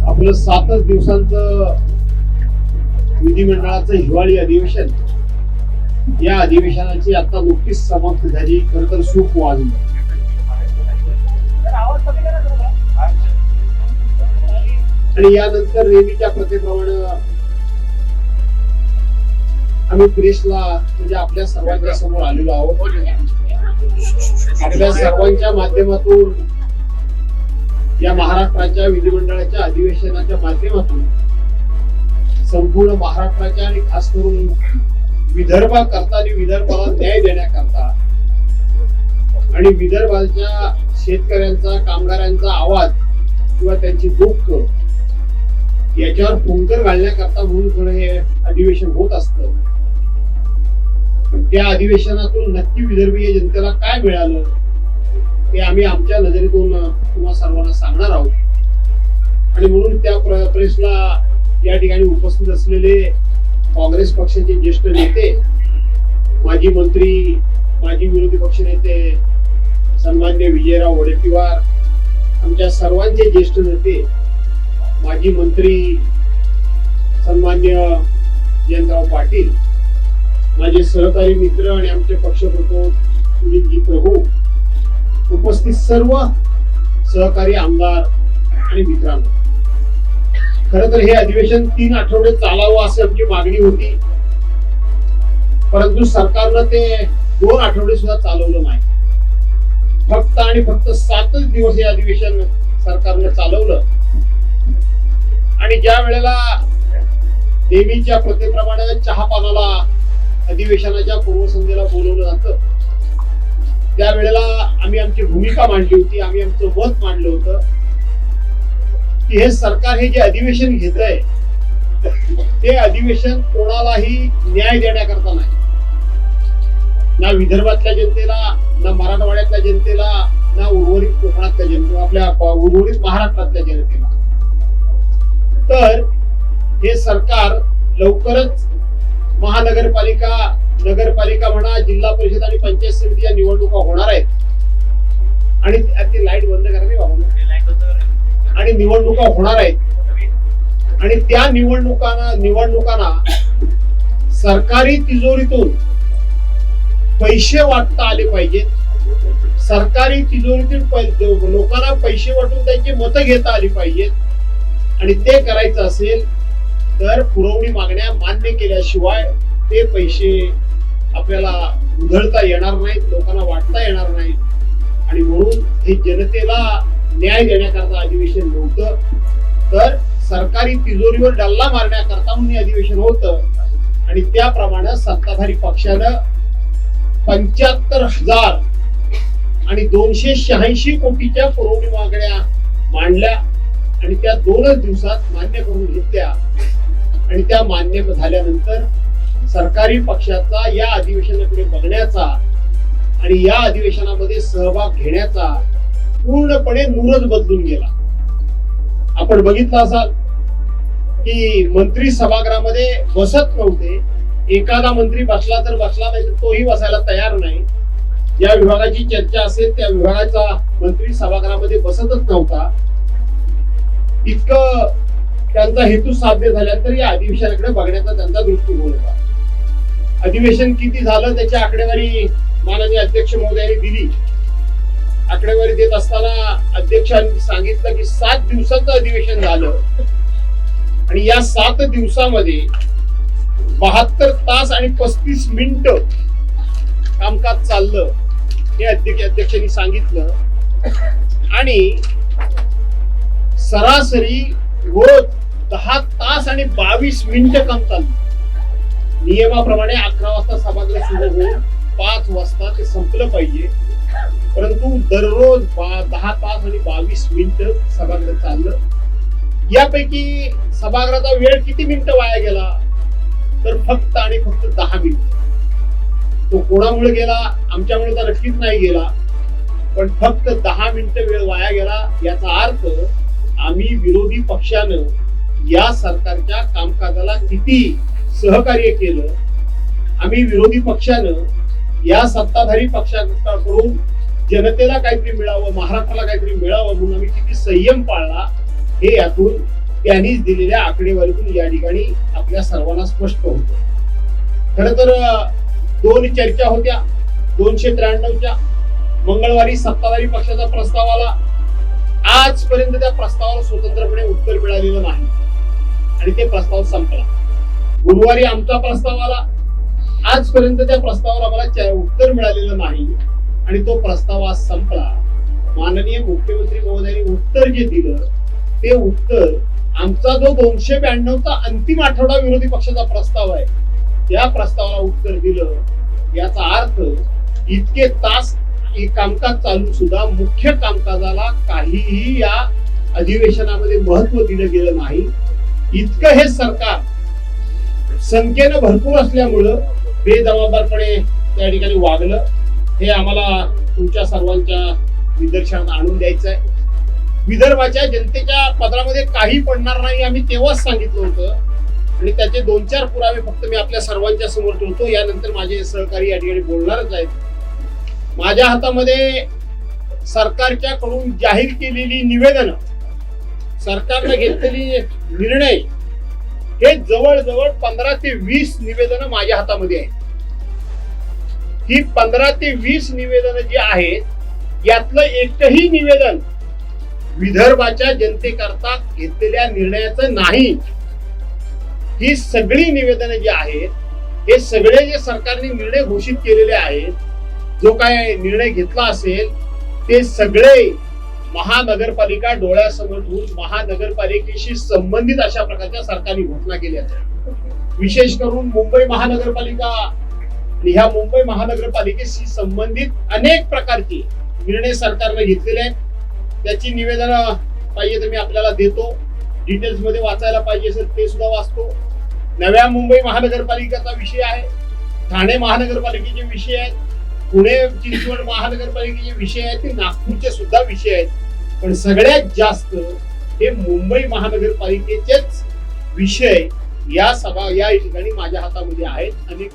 आपलं 7च दिवसांचं विधिमंडळाचं हिवाळी अधिवेशन, या अधिवेशनाची आता नुकतीच समाप्ती झाली. खरं तर सूप वाजलं आणि यानंतर नेहमीच्या प्रथेप्रमाणे आम्ही प्रेसला म्हणजे आपल्या सर्वांच्या समोर आलेलो आहोत. आपल्या सर्वांच्या माध्यमातून या महाराष्ट्राच्या विधिमंडळाच्या अधिवेशनाच्या माध्यमातून संपूर्ण महाराष्ट्राच्या आणि खास करून विदर्भाकरता आणि विदर्भाला न्याय देण्याकरता आणि विदर्भाच्या शेतकऱ्यांचा, कामगारांचा आवाज किंवा त्यांची दुःख याच्यावर फुंकर घालण्याकरता म्हणून खरं हे अधिवेशन होत असतं. त्या अधिवेशनातून नक्की विदर्भीय जनतेला काय मिळालं ते आम्ही आमच्या नजरेतून तुम्हा सर्वांना सांगणार आहोत. आणि म्हणून त्या प्रेसला या ठिकाणी उपस्थित असलेले काँग्रेस पक्षाचे ज्येष्ठ नेते, माजी मंत्री, माजी विरोधी पक्ष नेते सन्मान्य विजयराव वडेट्टीवार, आमच्या सर्वांचे ज्येष्ठ नेते, माजी मंत्री सन्मान्य जयंतराव पाटील, माझे सहकारी मित्र आणि आमचे पक्षप्रमुख सुनीलजी प्रभू, उपस्थित सर्व सहकारी आमदार आणि मित्रांनो, खरं तर हे अधिवेशन 3 आठवडे चालावं अशी आमची मागणी होती. परंतु सरकारनं ते 2 आठवडे सुद्धा चालवलं नाही. फक्त आणि फक्त 7च दिवस हे अधिवेशन सरकारनं चालवलं. आणि ज्या वेळेला नेहमीच्या प्रथेप्रमाणे चहापानाला अधिवेशनाच्या पूर्वसंध्येला बोलवलं जातं, त्यावेळेला आम्ही आमची भूमिका मांडली होती. आम्ही आमचं मत मांडलं होतं की हे सरकार हे जे अधिवेशन घेत आहे ते अधिवेशन कोणालाही न्याय देण्याकरता नाही, ना विदर्भातल्या जनतेला, ना मराठवाड्यातल्या जनतेला, ना उर्वरित कोकणातल्या जनतेला, आपल्या उर्वरित महाराष्ट्रातल्या जनतेला. तर हे सरकार लवकरच महानगरपालिका, नगरपालिका म्हणा, जिल्हा परिषद आणि पंचायत समिती या निवडणुका होणार आहेत. आणि ते लाईट बंद करा नाही बाबा, आणि निवडणुका होणार आहेत. आणि त्या निवडणुकांना सरकारी तिजोरीतून पैसे वाटता आले पाहिजेत. सरकारी तिजोरीतून लोकांना पैसे वाटून त्यांची मतं घेता आली पाहिजेत. आणि ते करायचं असेल तर पुरवणी मागण्या मान्य केल्याशिवाय ते पैसे आपल्याला उधळता येणार नाहीत, लोकांना वाटता येणार नाहीत. आणि म्हणून हे जनतेला न्याय देण्याकरता अधिवेशन नव्हतं, तर सरकारी तिजोरीवर डल्ला मारण्याकरता म्हणून हे अधिवेशन होतं. आणि त्याप्रमाणे सत्ताधारी पक्षानं 75,000 आणि 286 कोटीच्या पुरवणी मागण्या मांडल्या आणि त्या 2च दिवसात मान्य करून घेतल्या. आणि त्या मान्य झाल्यानंतर सरकारी पक्षाचा या अधिवेशनाकडे बघण्याचा आणि या अधिवेशनामध्ये सहभाग घेण्याचा पूर्णपणे नूरच बदलून गेला. आपण बघितलं असाल की मंत्री सभागृहामध्ये बसत नव्हते. एखादा मंत्री बसला तर बसला, नाही तर तोही बसायला तयार नाही. या विभागाची चर्चा असेल त्या विभागाचा मंत्री सभागृहामध्ये बसतच नव्हता. इतकं त्यांचा हेतू साध्य झाल्यानंतर या अधिवेशनाकडे बघण्याचा त्यांचा दृष्टिकोन होता. अधिवेशन किती झालं त्याची आकडेवारी माननीय अध्यक्ष महोदयांनी दिली. आकडेवारी देत असताना अध्यक्षांनी सांगितलं की 7 दिवसाचं अधिवेशन झालं आणि या 7 दिवसामध्ये 72 तास आणि 35 मिनिटं कामकाज चाललं हे अध्यक्षांनी सांगितलं. आणि सरासरी रोज 10 तास आणि 22 मिनिटं काम चाललं. नियमाप्रमाणे 11 वाजता सभागृह सुरू होऊन 5 वाजता ते संपलं पाहिजे, परंतु दररोज 10 तास आणि 22 मिनिटं सभागृह चाललं. यापैकी सभागृहाचा वेळ किती मिनिटं वाया गेला तर फक्त आणि फक्त 10 मिनिटं. तो कोणामुळे गेला? आमच्यामुळे तर नक्कीच नाही गेला, पण फक्त 10 मिनिटं वेळ वाया गेला. याचा अर्थ आम्ही विरोधी पक्षानं या सरकारच्या कामकाजाला किती सहकार्य केलं. आम्ही विरोधी पक्षानं या सत्ताधारी पक्षाकडून जनतेला काहीतरी मिळावं, महाराष्ट्राला काहीतरी मिळावं म्हणून आम्ही किती संयम पाळला हे यातून त्यांनीच दिलेल्या आकडेवारीतून या ठिकाणी आपल्या सर्वांना स्पष्ट होतं. खर तर दोन चर्चा होत्या 293च्या. मंगळवारी सत्ताधारी पक्षाचा प्रस्ताव आला. आजपर्यंत त्या प्रस्तावाला स्वतंत्रपणे उत्तर मिळालेलं नाही आणि ते प्रस्ताव संपला. गुरुवारी आमचा प्रस्ताव आला. आजपर्यंत त्या प्रस्तावाला आम्हाला उत्तर मिळालेलं नाही आणि तो प्रस्ताव आज संपला. माननीय मुख्यमंत्री महोदयांनी उत्तर जे दिलं ते उत्तर आमचा जो 292चा अंतिम आठवडा विरोधी पक्षाचा प्रस्ताव आहे त्या प्रस्तावाला उत्तर दिलं. याचा अर्थ इतके तास कामकाज चालून सुद्धा मुख्य कामकाजाला काहीही या अधिवेशनामध्ये महत्व दिलं गेलं नाही. इतकं हे सरकार संख्येनं भरपूर असल्यामुळं बेजबाबदारपणे त्या ठिकाणी वागलं हे आम्हाला तुमच्या सर्वांच्या निदर्शनात आणून द्यायचं आहे. विदर्भाच्या जनतेच्या पदरामध्ये काही पडणार नाही आम्ही तेव्हाच सांगितलं होतं आणि त्याचे 2-4 पुरावे फक्त मी आपल्या सर्वांच्या समोर ठेवतो. यानंतर माझे सहकारी या ठिकाणी बोलणारच आहेत. माझ्या हातामध्ये सरकारच्या कडून जाहीर केलेली निवेदनं, सरकारने घेतलेली निर्णय हे जवळजवळ 15 ते 20 निवेदनं माझ्या हातामध्ये आहेत. ही 15 ते 20 निवेदनं जी आहेत यातलं एकही निवेदन विदर्भाच्या जनतेकरता घेतलेल्या निर्णयाचं नाही. ही सगळी निवेदनं जी आहेत हे सगळे जे सरकारने निर्णय घोषित केलेले आहेत, जो काय निर्णय घेतला असेल ते सगळे महानगरपालिका डोळ्यासमोर ठेवून महानगरपालिकेशी संबंधित अशा प्रकारच्या सरकारने घोषणा केल्या आहेत. विशेष करून मुंबई महानगरपालिका आणि ह्या मुंबई महानगरपालिकेशी संबंधित अनेक प्रकारचे निर्णय सरकारने घेतलेले आहेत. त्याची निवेदन पाहिजे तर मी आपल्याला देतो. डिटेल्स मध्ये वाचायला पाहिजे असेल ते सुद्धा वाचतो. नव्या मुंबई महानगरपालिकेचा विषय आहे, ठाणे महानगरपालिकेचे विषय आहेत, पुणे चिंचवड महानगरपालिकेचे विषय आहेत, ते नागपूरचे सुद्धा विषय आहेत. पण सगळ्यात जास्त हे मुंबई महानगरपालिकेचेच विषय या ठिकाणी माझ्या हातामध्ये आहेत. आणि